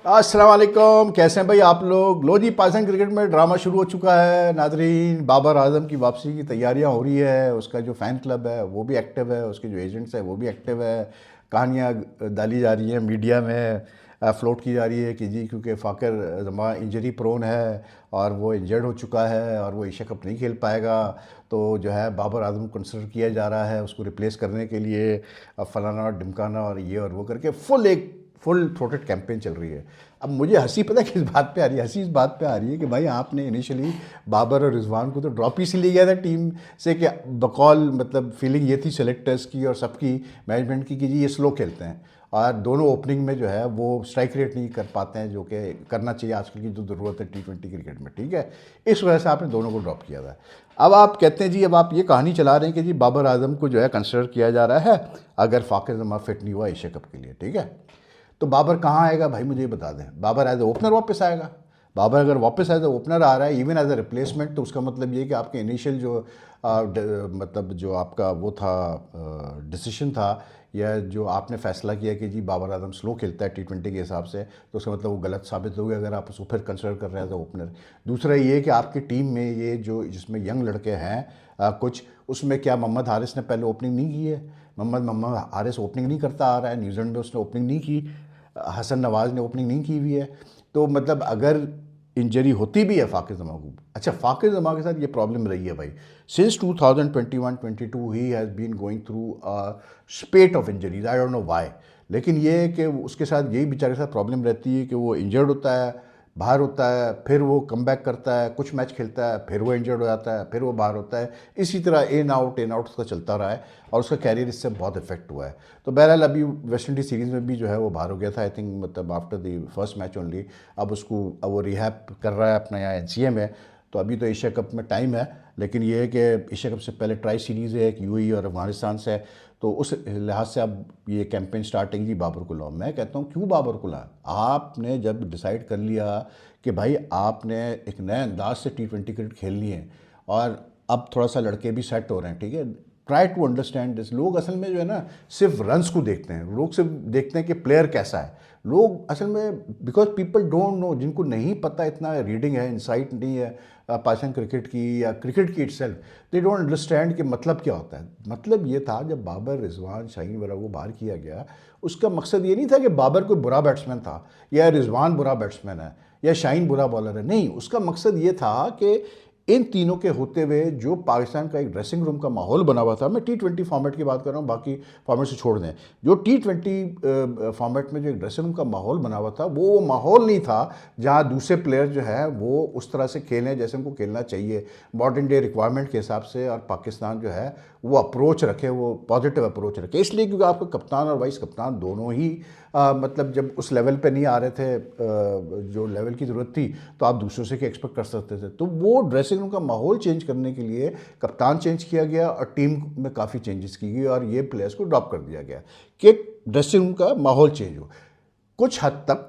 अस्सलाम वालेकुम, कैसे हैं भाई आप लोग। लो जी, पाकिस्तान क्रिकेट में ड्रामा शुरू हो चुका है नाजरीन। बाबर आजम की वापसी की तैयारियां हो रही है। उसका जो फ़ैन क्लब है वो भी एक्टिव है, उसके जो एजेंट्स हैं वो भी एक्टिव है। कहानियां डाली जा रही हैं मीडिया में, फ्लोट की जा रही है कि जी क्योंकि फ़ाकर जमा इंजरी प्रोन है और वो इंजर्ड हो चुका है और वो एशिया कप नहीं खेल पाएगा, तो जो है बाबर आजम को कंसिडर किया जा रहा है उसको रिप्लेस करने के लिए। फलाना और ढिमकाना और ये और वो करके फुल थ्रोटेड कैंपेन चल रही है। अब मुझे हंसी पता है किस बात पे आ रही है, हंसी इस बात पे आ रही है कि भाई आपने इनिशियली बाबर और रिजवान को तो ड्रॉप ही इसलिए किया था टीम से कि बकौल मतलब फीलिंग ये थी सेलेक्टर्स की और सबकी मैनेजमेंट की कि जी ये स्लो खेलते हैं और दोनों ओपनिंग में जो है वो स्ट्राइक रेट नहीं कर पाते हैं जो कि करना चाहिए आजकल की जो ज़रूरत है T20 क्रिकेट में, ठीक है। इस वजह से आपने दोनों को ड्रॉप किया था। अब आप कहते हैं जी, अब आप ये कहानी चला रहे हैं कि जी बाबर आजम को जो है कंसिडर किया जा रहा है अगर फाकिर जमा फिट नहीं हुआ एशिया कप के लिए, ठीक है। तो बाबर कहाँ आएगा भाई, मुझे ये बता दें। बाबर एज ए ओपनर वापस आएगा। बाबर अगर वापस एज ए ओपनर आ रहा है इवन एज ए रिप्लेसमेंट, तो उसका मतलब ये कि आपके इनिशियल जो मतलब जो आपका वो था डिसीशन था या जो आपने फैसला किया कि जी बाबर आजम स्लो खेलता है T20 के हिसाब से, तो उसका मतलब वो गलत साबित हो गया अगर आप उसको फिर कंसिडर कर रहे हैं एज ए ओपनर। दूसरा ये कि आपकी टीम में ये जो जिसमें यंग लड़के हैं कुछ, उसमें क्या मोहम्मद हारिस ने पहले ओपनिंग नहीं की है। मोहम्मद हारिस ओपनिंग नहीं करता आ रहा है, न्यूजीलैंड में उसने ओपनिंग नहीं की। हसन नवाज़ ने ओपनिंग नहीं की हुई है। तो मतलब अगर इंजरी होती भी है फ़ाकिर जमा को, अच्छा फ़ाकिर जमा के साथ ये प्रॉब्लम रही है भाई, सिंस 2021-22 ही has been going through a spate of injuries, I don't know why. लेकिन ये है कि उसके साथ यही बेचारे के साथ प्रॉब्लम रहती है कि वो इंजर्ड होता है, बाहर होता है, फिर वो कम बैक करता है, कुछ मैच खेलता है, फिर वो इंजर्ड हो जाता है, फिर वो बाहर होता है। इसी तरह इन आउट उसका चलता रहा है और उसका कैरियर इससे बहुत इफेक्ट हुआ है। तो बहरहाल अभी वेस्ट इंडीज़ सीरीज़ में भी जो है वो बाहर हो गया था, आई थिंक मतलब after the first match only. अब वो रिहैब कर रहा है अपना यहाँ NCA में। तो अभी तो एशिया कप में टाइम है, लेकिन ये है कि एशिया कप से पहले ट्राई सीरीज़ है एक UAE और अफगानिस्तान से है। तो उस लिहाज से अब ये कैंपेन स्टार्टिंग जी बाबर को लाओ। मैं कहता हूँ क्यों बाबर को लाया। आपने जब डिसाइड कर लिया कि भाई आपने एक नए अंदाज से T20 क्रिकेट खेलनी है और अब थोड़ा सा लड़के भी सेट हो रहे हैं, ठीक है। Try to understand this. लोग असल में जो है ना सिर्फ रन्स को देखते हैं, लोग सिर्फ देखते हैं कि प्लेयर कैसा है। लोग असल में बिकॉज पीपल डोंट नो, जिनको नहीं पता, इतना रीडिंग है, इंसाइट नहीं है पाकिस्तान क्रिकेट की या क्रिकेट की इटसेल्फ, दे डोंट अंडरस्टैंड कि मतलब क्या होता है। मतलब ये था जब बाबर रिजवान शाहीन वगैरह को बाहर किया गया, उसका मकसद ये नहीं था कि बाबर कोई बुरा बैट्समैन था या रिजवान बुरा बैट्समैन है या शाहीन बुरा बॉलर है। नहीं, उसका मकसद ये था कि इन तीनों के होते हुए जो पाकिस्तान का एक ड्रेसिंग रूम का माहौल बना हुआ था, मैं T20 फॉर्मेट की बात कर रहा हूँ, बाकी फॉर्मेट से छोड़ दें, जो T20 फॉर्मेट में जो एक ड्रेसिंग रूम का माहौल बना हुआ था वो माहौल नहीं था जहाँ दूसरे प्लेयर जो है वो उस तरह से खेलें जैसे उनको खेलना चाहिए मॉडर्न डे रिक्वायरमेंट के हिसाब से, और पाकिस्तान जो है वो अप्रोच रखे, वो पॉजिटिव अप्रोच रखे। इसलिए क्योंकि आपको कप्तान और वाइस कप्तान दोनों ही मतलब जब उस लेवल पे नहीं आ रहे थे जो लेवल की ज़रूरत थी, तो आप दूसरों से क्या एक्सपेक्ट कर सकते थे। तो वो ड्रेसिंग रूम का माहौल चेंज करने के लिए कप्तान चेंज किया गया और टीम में काफ़ी चेंजेस की गई और ये प्लेयर्स को ड्रॉप कर दिया गया कि ड्रेसिंग रूम का माहौल चेंज हो। कुछ हद तक,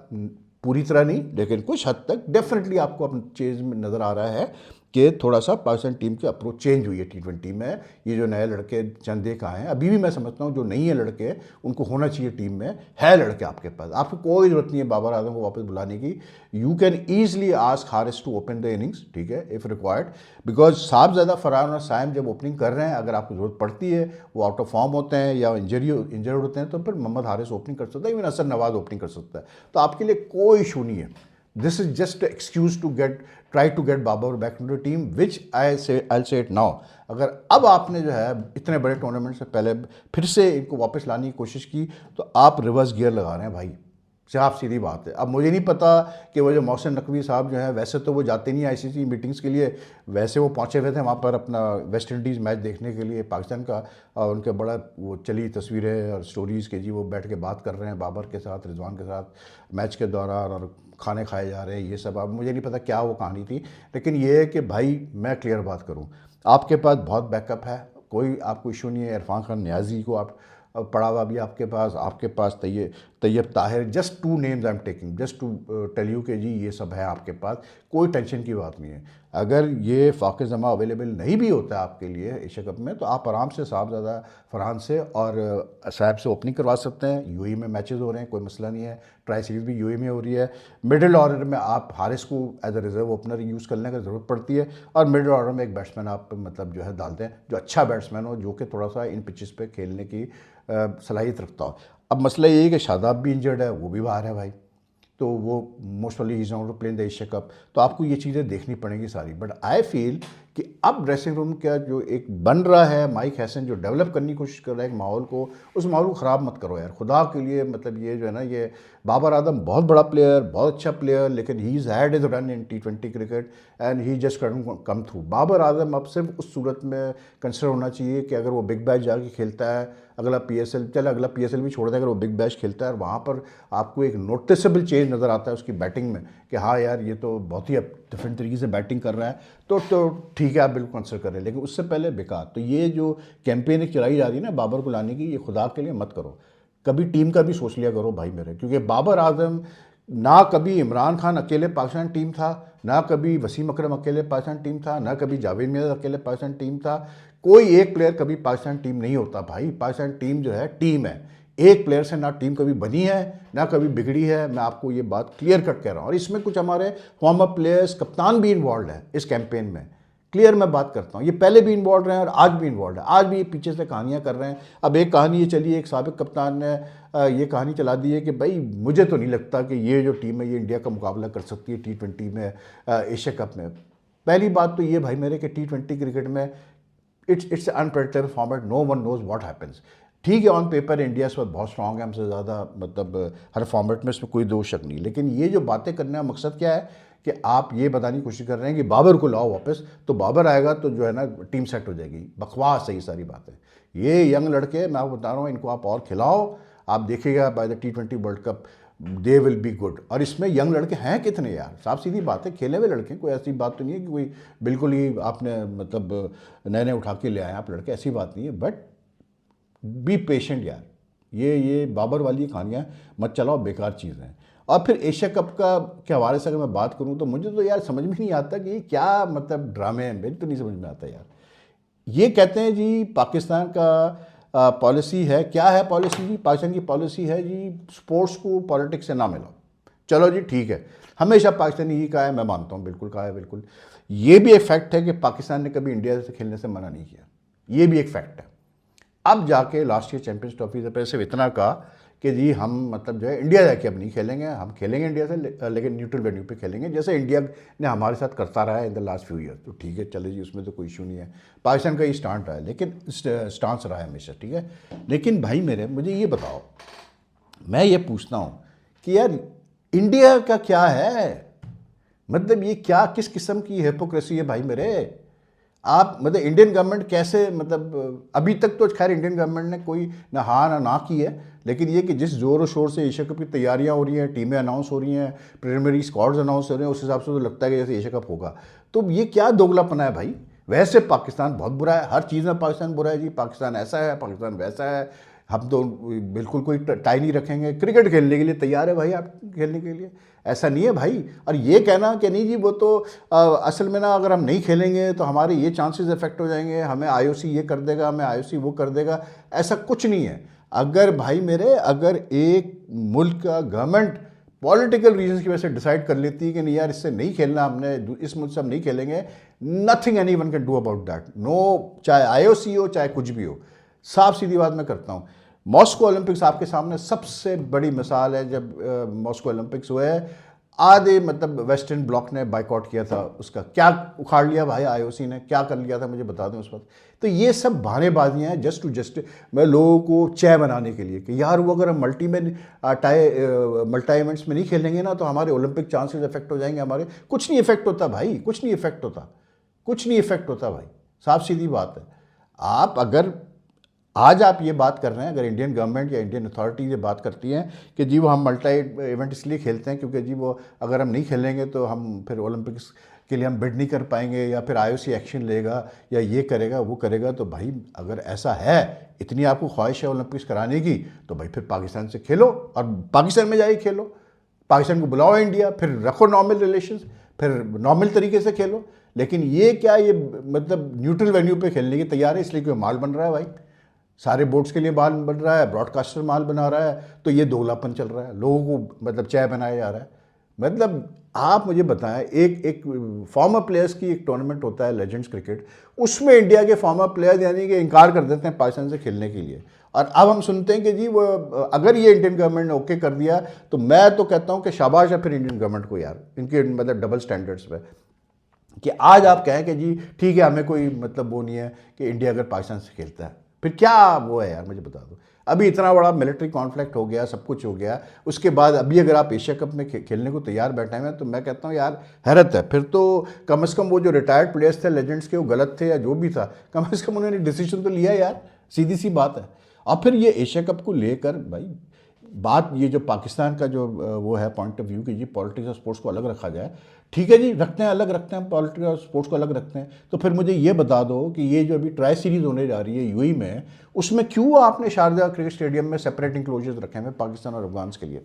पूरी तरह नहीं, लेकिन कुछ हद तक डेफिनेटली आपको अपना चेंज में नज़र आ रहा है कि थोड़ा सा पाकिस्तान टीम की अप्रोच चेंज हुई है T20 में। ये जो नए लड़के चंद एक आए हैं, अभी भी मैं समझता हूँ जो नहीं है लड़के उनको होना चाहिए टीम में, है लड़के आपके पास, आपको कोई ज़रूरत नहीं है बाबर आजम को वापस बुलाने की। You can easily ask Haris to open the innings, ठीक है, इफ़ रिक्वायर्ड, बिकॉज साहब ज़्यादा फरहान और साइम जब ओपनिंग कर रहे हैं, अगर आपको ज़रूरत पड़ती है, वो आउट ऑफ फॉर्म होते हैं या इंजर्ड होते हैं, तो फिर मोहम्मद हारिस ओपनिंग कर सकता है, इवन हसन नवाज ओपनिंग कर सकता है। तो आपके लिए कोई इशू नहीं है। This is just excuse to get, try to get Babar back into team, which I say it now. अगर अब आपने जो है इतने बड़े टूर्नामेंट से पहले फिर से इनको वापस लाने की कोशिश की, तो आप रिवर्स गियर लगा रहे हैं भाई, साफ सीधी बात है। अब मुझे नहीं पता कि वो जो मोहसिन नकवी साहब जो हैं, वैसे तो वो जाते नहीं ICC मीटिंग्स के लिए, वैसे वो पहुंचे हुए थे वहाँ पर अपना वेस्ट इंडीज़ मैच देखने के लिए पाकिस्तान का, और उनके बड़ा वो चली तस्वीरें और स्टोरीज़ के जी वो बैठ के बात कर रहे हैं बाबर के साथ, रिजवान के साथ मैच के दौरान, और खाने खाए जा रहे हैं, ये सब। अब मुझे नहीं पता क्या वो कहानी थी, लेकिन ये है कि भाई मैं क्लियर बात करूँ, आपके पास बहुत बैकअप है, कोई आपको इशू नहीं है। इरफान खान न्याजी को आप पड़ा हुआ भी आपके पास Tayyab Tahir, just 2 names I am taking just to tell you के जी ये सब है आपके पास, कोई टेंशन की बात नहीं है। अगर ये फ़ाक़े ज़मा अवेलेबल नहीं भी होता है आपके लिए एशिया कप में, तो आप आराम से साहबज़ादा फरहान से और साहब से ओपनिंग करवा सकते हैं। यूएई में मैचेस हो रहे हैं, कोई मसला नहीं है। ट्राई सीरीज़ भी यूएई में हो रही है। मिडिल ऑर्डर में आप हारिस को as a reserve opener use करने की ज़रूरत पड़ती है, और मिडिल ऑर्डर में एक बैट्समैन आप मतलब जो है डालते हैं जो अच्छा बैट्समैन हो, जो कि थोड़ा सा इन पिचेस पे खेलने की सलाहियत रखता हो। अब मसला ये है कि शादाब भी इंजर्ड है, वो भी बाहर है भाई, तो वो most probably is not to play in the Asia cup. तो आपको ये चीज़ें देखनी पड़ेंगी सारी। बट आई फील कि अब ड्रेसिंग रूम का जो एक बन रहा है, माइक हैसन जो डेवलप करने की कोशिश कर रहा है एक माहौल को, उस माहौल को ख़राब मत करो यार, खुदा के लिए। मतलब ये जो है ना, ये बाबर आदम बहुत बड़ा प्लेयर, बहुत अच्छा प्लेयर, लेकिन he is had is run in T20 cricket and he just come through. Babar Azam अब सिर्फ उस सूरत में कंसिडर होना चाहिए कि अगर वो बिग बैश जाके खेलता है, अगला PSL भी छोड़ दें, अगर वो बिग बैश खेलता है और वहाँ पर आपको एक नोटिसेबल चेंज नज़र आता है उसकी बैटिंग में कि हाँ यार ये तो बहुत ही अब डिफरेंट तरीके से बैटिंग कर रहा है, तो ठीक है, आप बिल्कुल कंसिडर कर रहे हैं। लेकिन उससे पहले बेकार। तो ये जो कैंपेन चलाई जा रही है ना बाबर को लाने की, ये खुदा के लिए मत करो। कभी टीम का भी सोच लिया करो भाई मेरे, क्योंकि बाबर आजम ना कभी इमरान खान अकेले पाकिस्तान टीम था, ना कभी वसीम अकरम अकेले पाकिस्तान टीम था, ना कभी जावेद मियां अकेले पाकिस्तान टीम था। कोई एक प्लेयर कभी पाकिस्तान टीम नहीं होता भाई। पाकिस्तान टीम जो है टीम है, एक प्लेयर से ना टीम कभी बनी है ना कभी बिगड़ी है। मैं आपको ये बात क्लियर कट कह रहा हूँ। और इसमें कुछ हमारे फॉर्मर प्लेयर्स, कप्तान भी इन्वॉल्व है इस कैंपेन में। क्लियर मैं बात करता हूँ, ये पहले भी इन्वॉल्व रहे हैं और आज भी इन्वॉल्व है। आज भी ये पीछे से कहानियाँ कर रहे हैं। अब एक कहानी ये चली, एक साबिक कप्तान ने ये कहानी चला दी है कि भाई मुझे तो नहीं लगता कि ये जो टीम है ये इंडिया का मुकाबला कर सकती है T20 में, एशिया कप में। पहली बात तो ये भाई मेरे कि T20 क्रिकेट में it's unpredictable format, no one knows what happens. ठीक है, ऑन पेपर इंडिया इस वक्त बहुत स्ट्रांग है हमसे ज़्यादा, मतलब हर फॉर्मेट में इसमें कोई दो शक नहीं। लेकिन ये जो बातें करने का मकसद क्या है कि आप ये बताने की कोशिश कर रहे हैं कि बाबर को लाओ वापस, तो बाबर आएगा तो जो है ना टीम सेट हो जाएगी। बकवास है ये सारी बातें। ये यंग लड़के, मैं आपको बता रहा हूँ, इनको आप और खिलाओ, आप देखिएगा by the T20 world cup they will be good. और इसमें यंग लड़के हैं कितने यार, साफ सीधी बात है, खेले हुए लड़के। कोई ऐसी बात तो नहीं है कि कोई बिल्कुल ही आपने मतलब नए नए उठा के ले आए आप लड़के, ऐसी बात नहीं है। बट बी पेशेंट यार, ये बाबर वाली कहानियाँ मत चलाओ, बेकार चीज़ें हैं। और फिर एशिया कप का के हवाले से अगर मैं बात करूँ तो मुझे तो यार समझ में नहीं आता कि ये क्या मतलब ड्रामे हैं, मेरी तो नहीं समझ में आता यार। ये कहते हैं जी पाकिस्तान का पॉलिसी है, क्या है पॉलिसी जी? पाकिस्तान की पॉलिसी है जी स्पोर्ट्स को पॉलिटिक्स से ना मिलाओ। चलो जी ठीक है, हमेशा पाकिस्तान ने यही कहा है, मैं मानता हूँ, बिल्कुल कहा है, बिल्कुल। ये भी एक फैक्ट है कि पाकिस्तान ने कभी इंडिया से खेलने से मना नहीं किया, ये भी एक फैक्ट है। अब जाके लास्ट ईयर चैंपियंस ट्रॉफी से पहले सिर्फ इतना कहा कि जी हम मतलब जो है इंडिया जाके अब नहीं खेलेंगे, हम खेलेंगे इंडिया से लेकिन न्यूट्रल वेन्यू पे खेलेंगे, जैसे इंडिया ने हमारे साथ करता रहा है in the last few year. तो ठीक है, चले जी, उसमें तो कोई इशू नहीं है। पाकिस्तान का ये स्टांस रहा है, लेकिन स्टांस रहा है हमेशा, ठीक है। लेकिन भाई मेरे, मुझे ये बताओ, मैं ये पूछता हूँ कि यार इंडिया का क्या है, मतलब ये क्या किस किस्म की हिपोक्रेसी है भाई मेरे? आप मतलब इंडियन गवर्नमेंट कैसे, मतलब अभी तक तो खैर इंडियन गवर्नमेंट ने कोई ना हाँ ना की है, लेकिन ये कि जिस ज़ोर शोर से एशिया कप की तैयारियां हो रही हैं, टीमें अनाउंस हो रही हैं, प्रीलिमिनरी स्क्वाड्स अनाउंस हो रहे हैं, उस हिसाब से तो लगता है कि जैसे एशिया कप होगा। तो ये क्या दोगलापना है भाई? वैसे पाकिस्तान बहुत बुरा है, हर चीज़ में पाकिस्तान बुरा है जी, पाकिस्तान ऐसा है, पाकिस्तान वैसा है, हम तो बिल्कुल कोई टाई नहीं रखेंगे। क्रिकेट खेलने के लिए तैयार है भाई, आप खेलने के लिए, ऐसा नहीं है भाई। और ये कहना कि नहीं जी वो तो असल में ना अगर हम नहीं खेलेंगे तो हमारे ये चांसेस इफेक्ट हो जाएंगे, हमें IOC ये कर देगा, हमें IOC वो कर देगा, ऐसा कुछ नहीं है। अगर भाई मेरे, अगर एक मुल्क का गवर्नमेंट पॉलिटिकल रीजंस की वजह से डिसाइड कर लेती है कि नहीं यार इससे नहीं खेलना, हमने इस मुल्क से हम नहीं खेलेंगे, nothing anyone can do about that, no, चाहे IOC हो चाहे कुछ भी हो। साफ सीधी बात मैं करता हूँ। मॉस्को ओलंपिक्स आपके सामने सबसे बड़ी मिसाल है। जब मॉस्को ओलंपिक्स हुए, आधे मतलब वेस्टर्न ब्लॉक ने बाइकआउट किया था, उसका क्या उखाड़ लिया भाई IOC ने, क्या कर लिया था मुझे बता दें उस वक्त। तो ये सब बहानेबाजियाँ हैं जस्ट मैं लोगों को चय बनाने के लिए कि यार वो अगर हम मल्टी इवेंट्स में नहीं खेलेंगे ना तो हमारे ओलंपिक चांसेस इफेक्ट हो जाएंगे हमारे। कुछ नहीं इफेक्ट होता भाई, कुछ नहीं इफेक्ट होता, कुछ नहीं इफेक्ट होता भाई, साफ सीधी बात है। आप अगर आज आप ये बात कर रहे हैं, अगर इंडियन गवर्नमेंट या इंडियन अथॉरिटी ये बात करती हैं कि जी वो हम मल्टी इवेंट इसलिए खेलते हैं क्योंकि जी वो अगर हम नहीं खेलेंगे तो हम फिर ओलंपिक्स के लिए हम बिड नहीं कर पाएंगे या फिर IOC एक्शन लेगा या ये करेगा वो करेगा, तो भाई अगर ऐसा है, इतनी आपको ख्वाहिश है ओलंपिक्स कराने की, तो भाई फिर पाकिस्तान से खेलो और पाकिस्तान में जाइए खेलो, पाकिस्तान को बुलाओ इंडिया, फिर रखो नॉर्मल रिलेशंस, फिर नॉर्मल तरीके से खेलो। लेकिन ये क्या, ये मतलब न्यूट्रल वेन्यू पे खेलने की तैयार है, इसलिए कोई माल बन रहा है भाई, सारे बोर्ड्स के लिए माल बन रहा है, ब्रॉडकास्टर माल बना रहा है, तो ये दोगलापन चल रहा है, लोगों को मतलब चाय बनाया जा रहा है। मतलब आप मुझे बताएं, एक एक फॉर्मर प्लेयर्स की एक टूर्नामेंट होता है लेजेंड्स क्रिकेट, उसमें इंडिया के फॉर्मर प्लेयर्स यानी कि इनकार कर देते हैं पाकिस्तान से खेलने के लिए, और अब हम सुनते हैं कि जी वो अगर ये इंडियन गवर्नमेंट ने ओके कर दिया तो मैं तो कहता हूं कि शाबाश है फिर इंडियन गवर्नमेंट को यार, इनके मतलब डबल स्टैंडर्ड्स पे, कि आज आप कहें कि जी ठीक है हमें कोई मतलब वो नहीं है कि इंडिया अगर पाकिस्तान से खेलता है, फिर क्या वो है यार, मुझे बता दो। अभी इतना बड़ा मिलिट्री कॉन्फ्लिक्ट हो गया, सब कुछ हो गया, उसके बाद अभी अगर आप एशिया कप में खेलने को तैयार बैठे हैं, तो मैं कहता हूँ यार हैरत है। फिर तो कम से कम वो जो रिटायर्ड प्लेयर्स थे लेजेंड्स के, वो गलत थे या जो भी था, कम से कम उन्होंने डिसीजन तो लिया यार, सीधी सी बात है। और फिर ये एशिया कप को लेकर भाई बात, ये जो पाकिस्तान का जो वो है पॉइंट ऑफ व्यू कि जी पॉलिटिक्स और स्पोर्ट्स को अलग रखा जाए, ठीक है जी, रखते हैं, अलग रखते हैं, पॉलिटिक्स और स्पोर्ट्स को अलग रखते हैं, तो फिर मुझे ये बता दो कि ये जो अभी ट्राई सीरीज होने जा रही है यूएई में, उसमें क्यों आपने शारजा क्रिकेट स्टेडियम में सेपरेट इंक्लोजर्स रखे हैं पाकिस्तान और अफगान के लिए?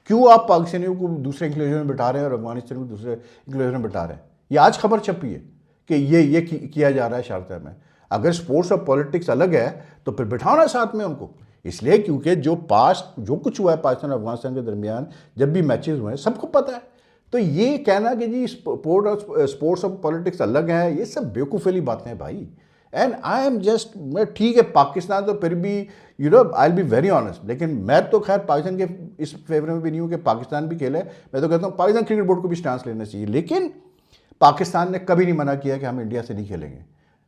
क्यों आप पाकिस्तानियों को दूसरे इंक्लोजर में बिठा रहे हैं और अफगानिस्तान को दूसरे इंक्लोजर में बिठा रहे हैं? ये आज खबर छपी है कि ये किया जा रहा है शारजा में। अगर स्पोर्ट्स और पॉलिटिक्स अलग है तो फिर बिठाना साथ में उनको, इसलिए क्योंकि जो पास्ट जो कुछ हुआ है पाकिस्तान और अफगानिस्तान के दरमियान, जब भी मैचेस हुए हैं सबको पता है। तो ये कहना कि जी स्पोर्ट्स और पॉलिटिक्स अलग है, ये सब बेवकूफ़ वाली बातें हैं भाई। एंड आई एम जस्ट, मैं ठीक है पाकिस्तान तो फिर भी I will be very honest, लेकिन मैं तो खैर पाकिस्तान के इस फेवर में भी नहीं हूँ कि पाकिस्तान भी खेले। मैं तो कहता हूँ पाकिस्तान क्रिकेट बोर्ड को भी स्टांस लेना चाहिए, लेकिन पाकिस्तान ने कभी नहीं मना किया कि हम इंडिया से नहीं खेलेंगे।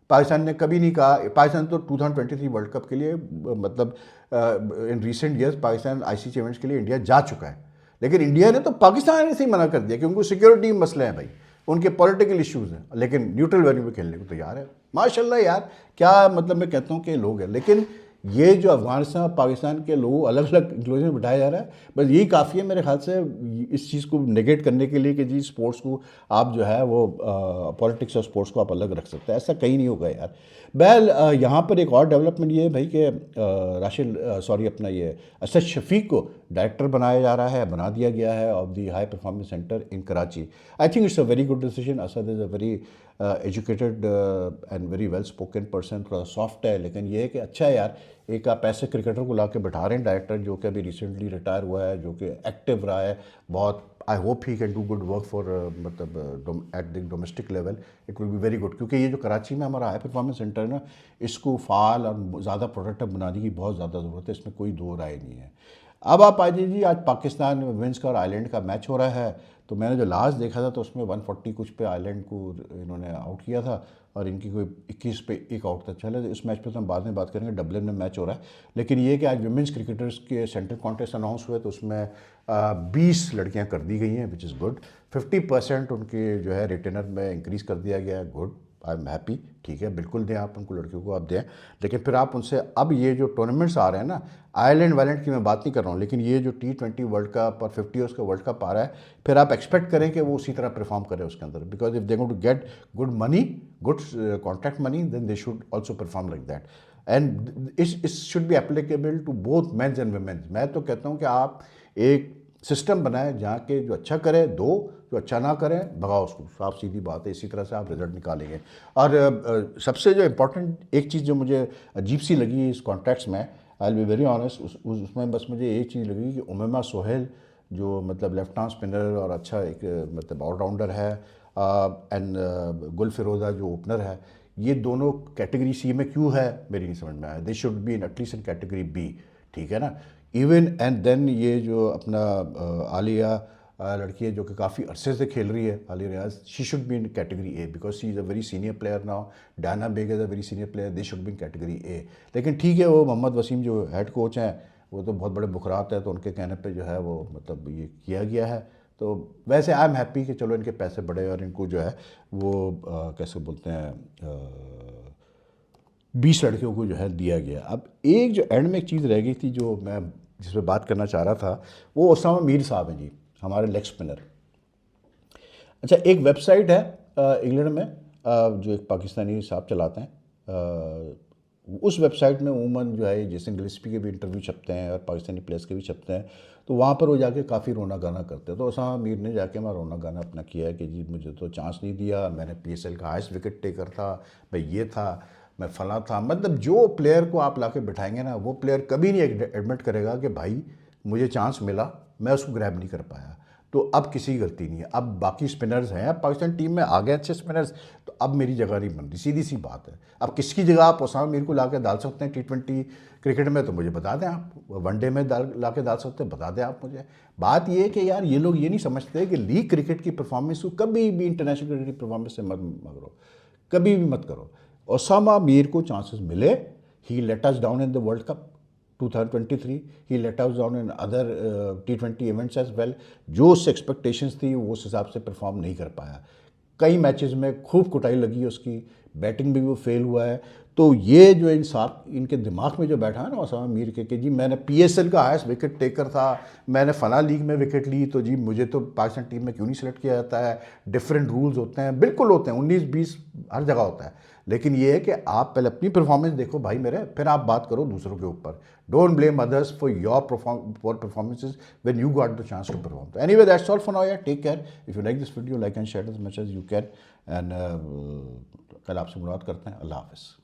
पाकिस्तान ने कभी नहीं कहा, पाकिस्तान तो 2023 वर्ल्ड कप के लिए मतलब in recent years Pakistan ICC events के लिए इंडिया जा चुका है, लेकिन इंडिया ने तो पाकिस्तान से ही मना कर दिया कि उनको सिक्योरिटी मसले हैं भाई, उनके पॉलिटिकल इश्यूज हैं, लेकिन न्यूट्रल वेन्यू में खेलने को तैयार है। माशाल्लाह यार, क्या मतलब मैं कहता हूँ कि लोग हैं, लेकिन ये जो अफगानिस्तान और पाकिस्तान के लोग अलग अलग इंक्लूजन में बिठाया जा रहा है, बस यही काफ़ी है मेरे ख्याल से इस चीज़ को नेगेट करने के लिए कि जी स्पोर्ट्स को आप जो है वो पॉलिटिक्स और स्पोर्ट्स को आप अलग रख सकते हैं। ऐसा कहीं नहीं होगा यार। बहल यहाँ पर एक और डेवलपमेंट ये है भाई कि राशिद सॉरी अपना ये असद शफीक को डायरेक्टर बनाया जा रहा है, बना दिया गया है of the high performance centre in Karachi. I think it's a very good decision. Asad is a very educated and very well spoken person, थोड़ा सॉफ्ट है, लेकिन ये है कि अच्छा है यार, एक आप ऐसे क्रिकेटर को ला के बैठा रहे हैं डायरेक्टर जो कि अभी रिसेंटली रिटायर हुआ है, जो कि एक्टिव रहा है बहुत। I hope he can do good work for मतलब at the domestic level, it will be very good, क्योंकि ये जो कराची में हमारा हाई परफॉर्मेंस सेंटर है ना, इसको फाल और ज़्यादा प्रोडक्टिव बनाने की बहुत ज़्यादा ज़रूरत है, इसमें कोई दो राय नहीं है। अब आप आ जाइए जी, आज पाकिस्तान विमेंस का और आयरलैंड का मैच हो रहा है, तो मैंने जो लास्ट देखा था तो उसमें 140 कुछ पे आयरलैंड को इन्होंने आउट किया था और इनकी कोई 21 पे एक आउट था। चले इस मैच पे तो हम बाद में बात करेंगे, डबलिन में मैच हो रहा है। लेकिन ये कि आज विमेंस क्रिकेटर्स के सेंट्रल कॉन्टेस्ट अनाउंस हुए तो उसमें 20 लड़कियां कर दी गई हैं, विच इज़ गुड। 50% उनके जो है रिटेनर में इंक्रीज़ कर दिया गया है, गुड, आई एम हैप्पी। ठीक है, बिल्कुल दें आप उनको, लड़कियों को आप दें, लेकिन फिर आप उनसे अब ये जो टूर्नामेंट्स आ रहे हैं ना, आयरलैंड वायरलैंड की मैं बात नहीं कर रहा हूँ, लेकिन ये जो T20 वर्ल्ड कप और 50 ईयर्स का वर्ल्ड कप आ रहा है, फिर आप एक्सपेक्ट करें कि वो उसी तरह परफॉर्म करें उसके अंदर, because if they going to get good money, good contract money, then they should also perform like that, and it should be applicable to both men's and women's. मैं तो कहता हूँ कि आप एक सिस्टम बनाएं जहाँ के जो अच्छा करे दो, जो अच्छा ना करें भगाओ उसको, साफ सीधी बात है, इसी तरह से आप रिजल्ट निकालेंगे। और सबसे जो इम्पोर्टेंट एक चीज़ जो मुझे अजीब सी लगी इस कॉन्ट्रैक्ट्स में, I will be very honest, उसमें बस मुझे एक चीज़ लगी कि उमैमा सोहेल जो मतलब लेफ्ट आर्म स्पिनर और अच्छा एक मतलब ऑलराउंडर है, एंड गुल फिरोज़ा जो ओपनर है, ये दोनों कैटेगरी सी में क्यों है मेरी नहीं समझ में आया। They should be in at least in category B, ठीक है ना। इवन एंड देन ये जो अपना आलिया लड़की है जो कि काफ़ी अरसे से खेल रही है, Aliya Riaz, she should be in category A because she is a very senior player now. Diana Baig is a very senior player, they should be in category A. लेकिन ठीक है, वो मोहम्मद वसीम जो हेड कोच हैं वो तो बहुत बड़े बुखरात है, तो उनके कहने पे जो है वो मतलब ये किया गया है। तो वैसे आई एम हैप्पी कि चलो इनके पैसे बढ़े और इनको जो है वो कैसे बोलते हैं 20 लड़कियों को जो है दिया गया। अब एक जो एंड में एक चीज़ रह गई थी जो मैं जिस पर बात करना चाह रहा था, वो उसामा मीर साहब हैं जी, हमारे लेग स्पिनर। अच्छा, एक वेबसाइट है इंग्लैंड में जो एक पाकिस्तानी साहब चलाते हैं, उस वेबसाइट में उमूमन जो है जैसे गिलस्पी के भी इंटरव्यू छपते हैं और पाकिस्तानी प्लेयर्स के भी छपते हैं, तो वहाँ पर वो जाके काफ़ी रोना गाना करते हैं। तो उसामा मीर ने जाके वहाँ रोना गाना अपना किया है कि जी मुझे तो चांस नहीं दिया, मैंने PSL का हाईएस्ट विकेट टेकर था, मैं ये था, मैं फला था। मतलब जो प्लेयर को आप ला के बिठाएंगे ना, वो प्लेयर कभी नहीं एडमिट करेगा कि भाई मुझे चांस मिला, मैं उसको ग्रैब नहीं कर पाया। तो अब किसी की गलती नहीं है। अब बाकी स्पिनर्स हैं, अब पाकिस्तान टीम में आ गए अच्छे स्पिनर्स, तो अब मेरी जगह नहीं बन रही, सीधी सी बात है। अब किसकी जगह आप उसामा मीर को ला के डाल सकते हैं T20 क्रिकेट में, तो मुझे बता दें आप। वनडे में ला के डाल सकते हैं, बता दें आप मुझे। बात ये है कि यार ये लोग ये नहीं समझते कि लीग क्रिकेट की परफॉर्मेंस को कभी भी इंटरनेशनल क्रिकेट की परफॉर्मेंस से मत करो, कभी भी मत करो। उसामा मीर को चांसेस मिले, he let us down in the world cup 2023, he let us down in other T20 events as well. जो उससे एक्सपेक्टेशंस थी वो उस हिसाब से परफॉर्म नहीं कर पाया। कई मैचेस में खूब कुटाई लगी उसकी, बैटिंग भी वो फेल हुआ है। तो ये जो इंसाफ इनके दिमाग में जो बैठा है ना उसामा मीर के कि जी मैंने PSL का हाईएस्ट विकेट टेकर था, मैंने फला लीग में विकेट ली, तो जी मुझे तो पाकिस्तान टीम में क्यों नहीं सेलेक्ट किया जाता है। डिफरेंट रूल्स होते हैं, बिल्कुल होते हैं, 19-20 हर जगह होता है। लेकिन ये है कि आप पहले अपनी परफॉर्मेंस देखो भाई मेरे, फिर आप बात करो दूसरों के ऊपर। Don't blame others for your performances when you got the chance to perform. तो anyway that's all for now यार, take care. If you like this video, like and share as much as you can. And कल आपसे मुलाकात करते हैं। अल्लाह हाफिज़।